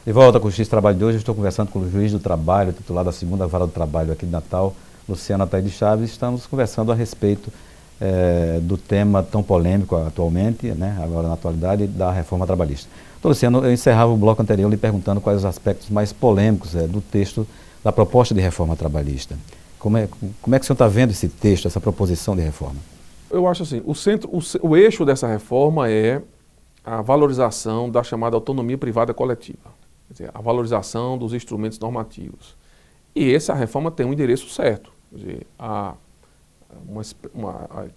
De volta com o Justiça do Trabalho de hoje, eu estou conversando com o juiz do trabalho, titular da 2ª Vara do Trabalho aqui de Natal, Luciano Ataíde Chaves. Estamos conversando a respeito do tema tão polêmico atualmente, né, agora na atualidade, da reforma trabalhista. Então, Luciano, eu encerrava o bloco anterior lhe perguntando quais os aspectos mais polêmicos do texto da proposta de reforma trabalhista. Como é que o senhor está vendo esse texto, essa proposição de reforma? Eu acho assim, o eixo dessa reforma é a valorização da chamada autonomia privada coletiva, quer dizer, a valorização dos instrumentos normativos. E essa reforma tem um endereço certo, quer dizer,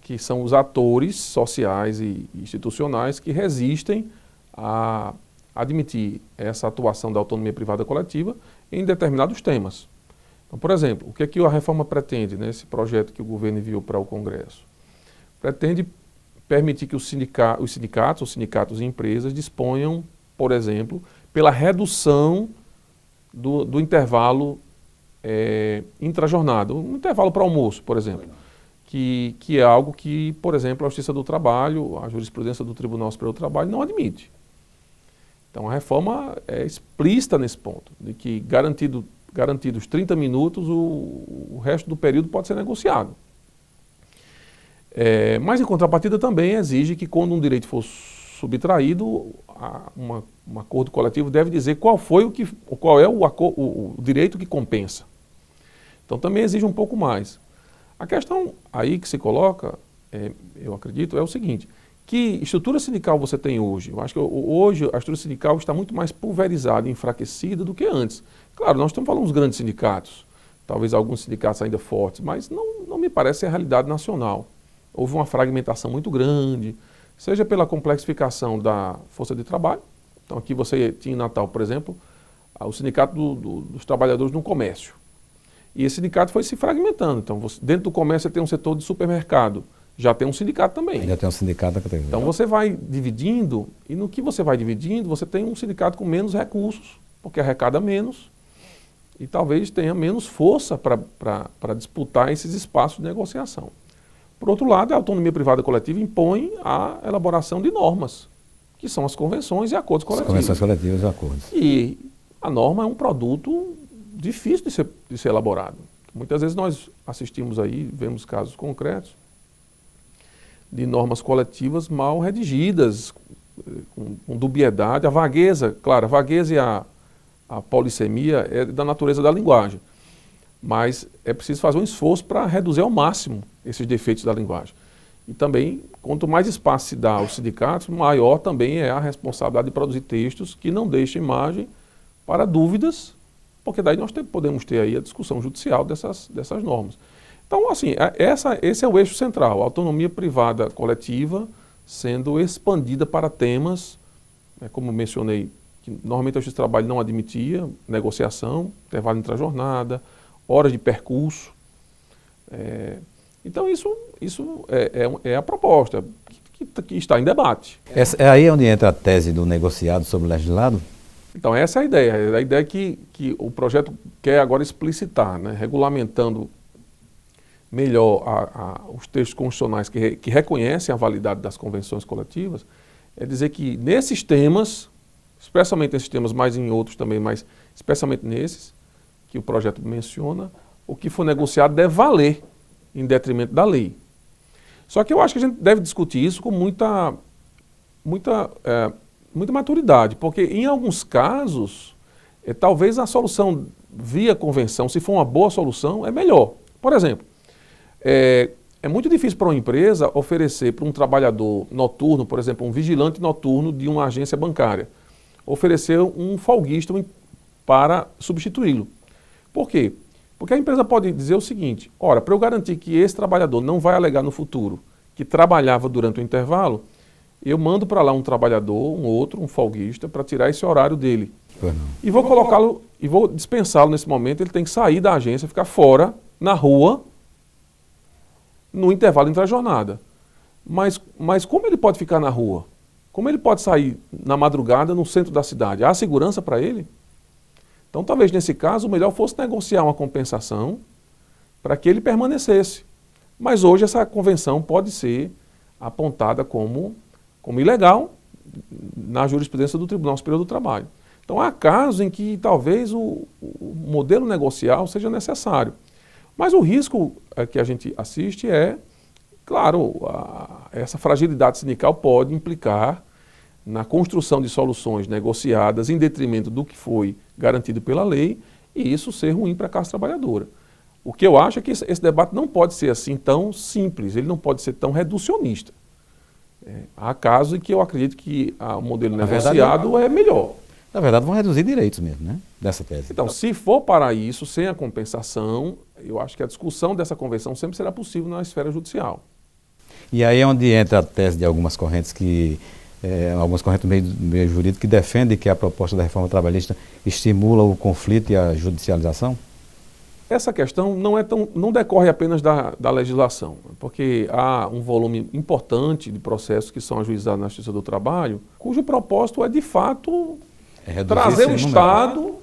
que são os atores sociais e institucionais que resistem a admitir essa atuação da autonomia privada coletiva em determinados temas. Então, por exemplo, o que é que a reforma pretende nesse projeto que o governo enviou para o Congresso? Pretende permitir que os sindicatos e empresas disponham, por exemplo, pela redução do intervalo intrajornada, um intervalo para almoço, por exemplo, que é algo que, por exemplo, a Justiça do Trabalho, a jurisprudência do Tribunal Superior do Trabalho não admite. Então a reforma é explícita nesse ponto, de que garantidos 30 minutos, o resto do período pode ser negociado. Mas em contrapartida também exige que quando um direito for subtraído, um acordo coletivo deve dizer qual é o direito que compensa. Então também exige um pouco mais. A questão aí que se coloca, eu acredito, é o seguinte: que estrutura sindical você tem hoje? Eu acho que hoje a estrutura sindical está muito mais pulverizada e enfraquecida do que antes. Claro, nós estamos falando dos grandes sindicatos, talvez alguns sindicatos ainda fortes, mas não me parece ser a realidade nacional. Houve uma fragmentação muito grande, seja pela complexificação da força de trabalho. Então aqui você tinha em Natal, por exemplo, o sindicato dos trabalhadores no comércio. E esse sindicato foi se fragmentando. Então dentro do comércio você tem um setor de supermercado, já tem um sindicato também. Já tem um sindicato. Então você vai dividindo, e no que você vai dividindo, você tem um sindicato com menos recursos, porque arrecada menos, e talvez tenha menos força para disputar esses espaços de negociação. Por outro lado, a autonomia privada coletiva impõe a elaboração de normas, que são as convenções e acordos coletivos. As convenções coletivas e acordos. E a norma é um produto difícil de ser elaborado. Muitas vezes nós assistimos aí, vemos casos concretos de normas coletivas mal redigidas, com dubiedade. A vagueza, claro, a vagueza e a polissemia é da natureza da linguagem. Mas é preciso fazer um esforço para reduzir ao máximo esses defeitos da linguagem. E também, quanto mais espaço se dá aos sindicatos, maior também é a responsabilidade de produzir textos que não deixem margem para dúvidas, porque daí nós podemos ter aí a discussão judicial dessas normas. Então, assim, esse é o eixo central, a autonomia privada coletiva sendo expandida para temas, como eu mencionei, que normalmente a Justiça do Trabalho não admitia: negociação, intervalo intrajornada, horas de percurso. Então isso é a proposta que está em debate. É aí onde entra a tese do negociado sobre o legislado? Então essa é a ideia que o projeto quer agora explicitar, né, regulamentando melhor os textos constitucionais que reconhecem a validade das convenções coletivas, é dizer que nesses temas, especialmente nesses temas, mas em outros também, mas especialmente nesses que o projeto menciona, o que for negociado deve valer em detrimento da lei. Só que eu acho que a gente deve discutir isso com muita maturidade, porque em alguns casos, talvez a solução via convenção, se for uma boa solução, é melhor. Por exemplo, é muito difícil para uma empresa oferecer para um trabalhador noturno, por exemplo, um vigilante noturno de uma agência bancária, oferecer um folguista para substituí-lo. Por quê? Porque a empresa pode dizer o seguinte: ora, para eu garantir que esse trabalhador não vai alegar no futuro que trabalhava durante o intervalo, eu mando para lá um trabalhador, um folguista, para tirar esse horário dele. E vou colocá-lo, e vou dispensá-lo nesse momento. Ele tem que sair da agência, ficar fora, na rua, no intervalo intrajornada. Mas como ele pode ficar na rua? Como ele pode sair na madrugada no centro da cidade? Há segurança para ele? Então, talvez nesse caso, o melhor fosse negociar uma compensação para que ele permanecesse. Mas hoje essa convenção pode ser apontada como ilegal na jurisprudência do Tribunal Superior do Trabalho. Então há casos em que talvez o modelo negocial seja necessário. Mas o risco que a gente assiste é, claro, essa fragilidade sindical pode implicar na construção de soluções negociadas em detrimento do que foi garantido pela lei e isso ser ruim para a classe trabalhadora. O que eu acho é que esse debate não pode ser assim tão simples, ele não pode ser tão reducionista. Há casos em que eu acredito que o modelo negociado é melhor. Na verdade, vão reduzir direitos mesmo, né? Dessa tese. Então, se for para isso, sem a compensação, eu acho que a discussão dessa convenção sempre será possível na esfera judicial. E aí é onde entra a tese de algumas correntes do meio jurídico que defendem que a proposta da reforma trabalhista estimula o conflito e a judicialização? Essa questão não decorre apenas da legislação, porque há um volume importante de processos que são ajuizados na Justiça do Trabalho, cujo propósito é, de fato, trazer o Estado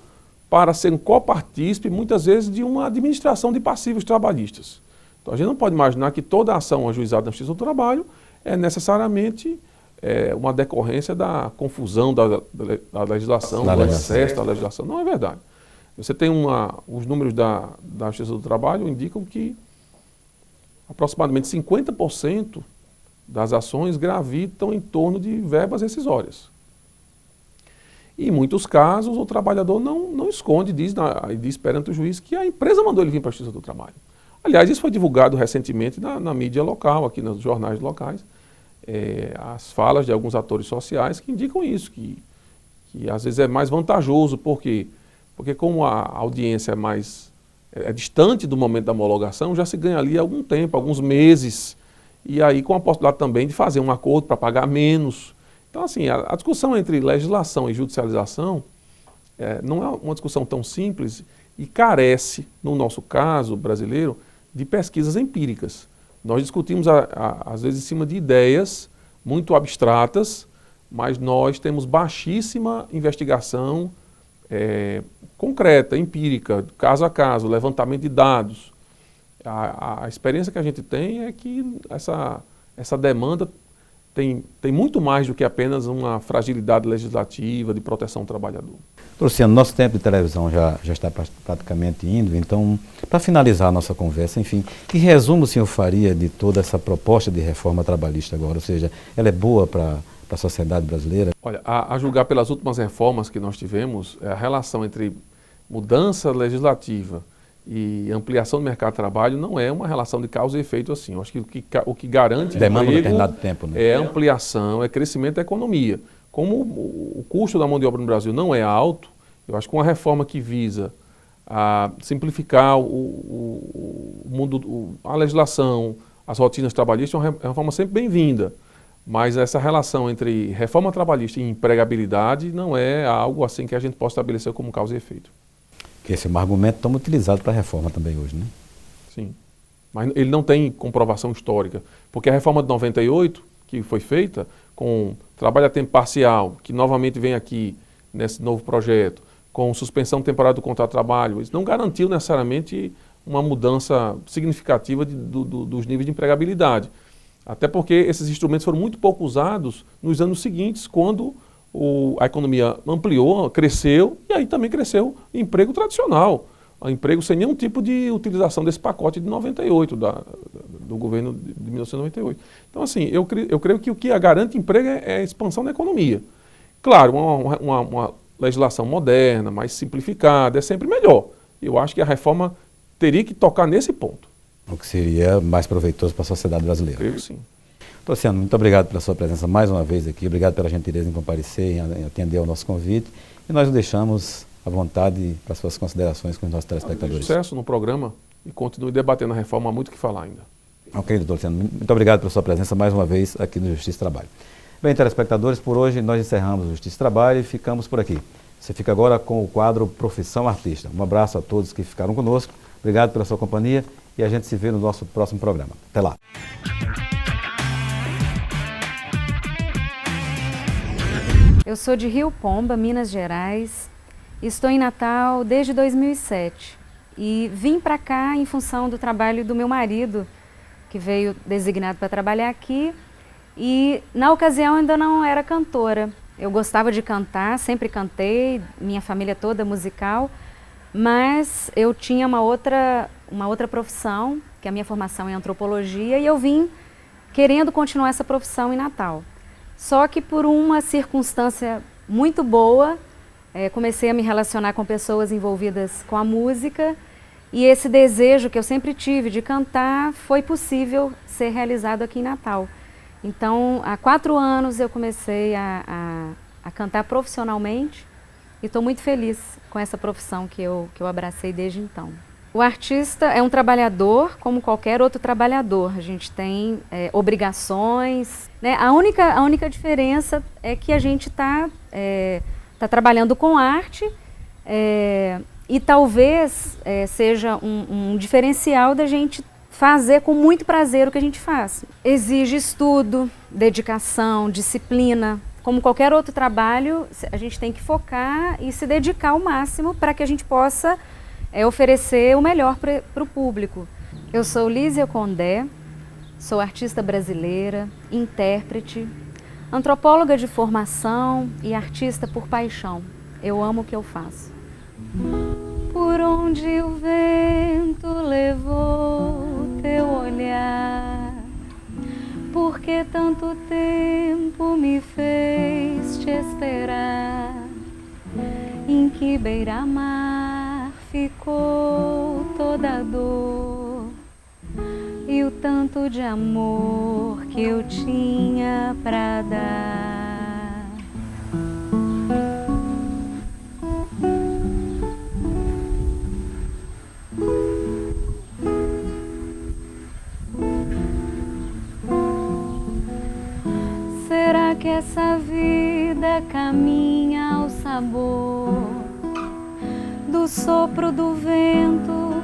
para ser um copartícipe, muitas vezes, de uma administração de passivos trabalhistas. Então, a gente não pode imaginar que toda ação ajuizada na Justiça do Trabalho é necessariamente uma decorrência da confusão da legislação, do excesso da legislação. Não é verdade. Você tem os números da Justiça do Trabalho indicam que aproximadamente 50% das ações gravitam em torno de verbas rescisórias. E em muitos casos o trabalhador não esconde, diz perante o juiz que a empresa mandou ele vir para a Justiça do Trabalho. Aliás, isso foi divulgado recentemente na mídia local, aqui nos jornais locais, as falas de alguns atores sociais que indicam isso, que às vezes é mais vantajoso, porque como a audiência é distante do momento da homologação, já se ganha ali algum tempo, alguns meses, e aí com a possibilidade também de fazer um acordo para pagar menos. Então, assim, a discussão entre legislação e judicialização não é uma discussão tão simples e carece, no nosso caso brasileiro, de pesquisas empíricas. Nós discutimos, às vezes, em cima de ideias muito abstratas, mas nós temos baixíssima investigação concreta, empírica, caso a caso, levantamento de dados. A experiência que a gente tem é que essa demanda tem muito mais do que apenas uma fragilidade legislativa de proteção ao trabalhador. Luciano, nosso tempo de televisão já está praticamente indo, então, para finalizar a nossa conversa, enfim, que resumo o senhor faria de toda essa proposta de reforma trabalhista agora? Ou seja, ela é boa para a sociedade brasileira? Olha, a julgar pelas últimas reformas que nós tivemos, a relação entre mudança legislativa e ampliação do mercado de trabalho não é uma relação de causa e efeito assim. Eu acho que o que garante demanda um determinado tempo, né? É ampliação, é crescimento da economia. Como o custo da mão de obra no Brasil não é alto, eu acho que uma reforma que visa simplificar a legislação, as rotinas trabalhistas, é uma reforma sempre bem-vinda. Mas essa relação entre reforma trabalhista e empregabilidade não é algo assim que a gente possa estabelecer como causa e efeito. Que esse é um argumento tão utilizado para a reforma também hoje, né? Sim, mas ele não tem comprovação histórica, porque a reforma de 98, que foi feita com trabalho a tempo parcial, que novamente vem aqui nesse novo projeto, com suspensão temporária do contrato de trabalho, isso não garantiu necessariamente uma mudança significativa dos níveis de empregabilidade. Até porque esses instrumentos foram muito pouco usados nos anos seguintes, quando a economia ampliou, cresceu, e aí também cresceu o emprego tradicional. O emprego sem nenhum tipo de utilização desse pacote de 98, do governo de 1998. Então, assim, eu creio que o que garante emprego é a expansão da economia. Claro, uma legislação moderna, mais simplificada, é sempre melhor. Eu acho que a reforma teria que tocar nesse ponto. O que seria mais proveitoso para a sociedade brasileira. Creio que sim. Luciano, muito obrigado pela sua presença mais uma vez aqui, obrigado pela gentileza em comparecer, em atender ao nosso convite, e nós o deixamos à vontade para suas considerações com os nossos telespectadores. Sucesso no programa e continue debatendo a reforma, há muito o que falar ainda. Ok, doutor Luciano, muito obrigado pela sua presença mais uma vez aqui no Justiça e Trabalho. Bem, telespectadores, por hoje nós encerramos o Justiça e Trabalho e ficamos por aqui. Você fica agora com o quadro Profissão Artista. Um abraço a todos que ficaram conosco, obrigado pela sua companhia e a gente se vê no nosso próximo programa. Até lá. Eu sou de Rio Pomba, Minas Gerais. Estou em Natal desde 2007 e vim para cá em função do trabalho do meu marido, que veio designado para trabalhar aqui, e na ocasião ainda não era cantora. Eu gostava de cantar, sempre cantei, minha família toda musical, mas eu tinha uma outra profissão, que a minha formação é antropologia, e eu vim querendo continuar essa profissão em Natal. Só que por uma circunstância muito boa, comecei a me relacionar com pessoas envolvidas com a música, e esse desejo que eu sempre tive de cantar foi possível ser realizado aqui em Natal. Então, há 4 anos eu comecei a cantar profissionalmente e estou muito feliz com essa profissão que eu abracei desde então. O artista é um trabalhador como qualquer outro trabalhador. A gente tem obrigações, né? A única diferença é que a gente está trabalhando com arte e talvez seja um diferencial da gente fazer com muito prazer o que a gente faz. Exige estudo, dedicação, disciplina. Como qualquer outro trabalho, a gente tem que focar e se dedicar ao máximo para que a gente possa oferecer o melhor para o público. Eu sou Lísia Condé, sou artista brasileira, intérprete, antropóloga de formação e artista por paixão. Eu amo o que eu faço. Por onde o vento levou teu olhar, por que tanto tempo me fez te esperar? Em que beira-mar ficou toda a dor e o tanto de amor que eu tinha pra dar? Será que essa vida caminha ao sabor do sopro do vento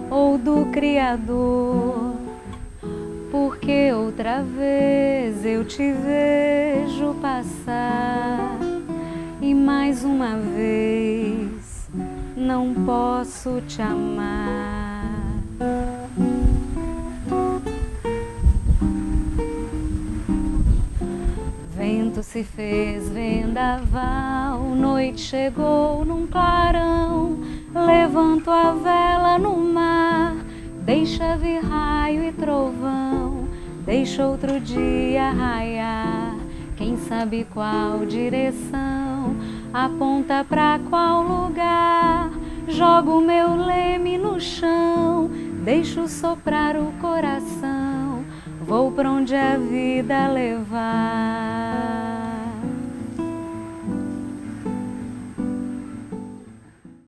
ou do Criador? Porque outra vez eu te vejo passar e mais uma vez não posso te amar. Vento se fez vendaval, noite chegou num clarão. Levanto a vela no mar, deixa vir raio e trovão. Deixa outro dia raiar, quem sabe qual direção, aponta pra qual lugar. Jogo meu leme no chão, deixo soprar o coração. Vou pra onde a vida levar.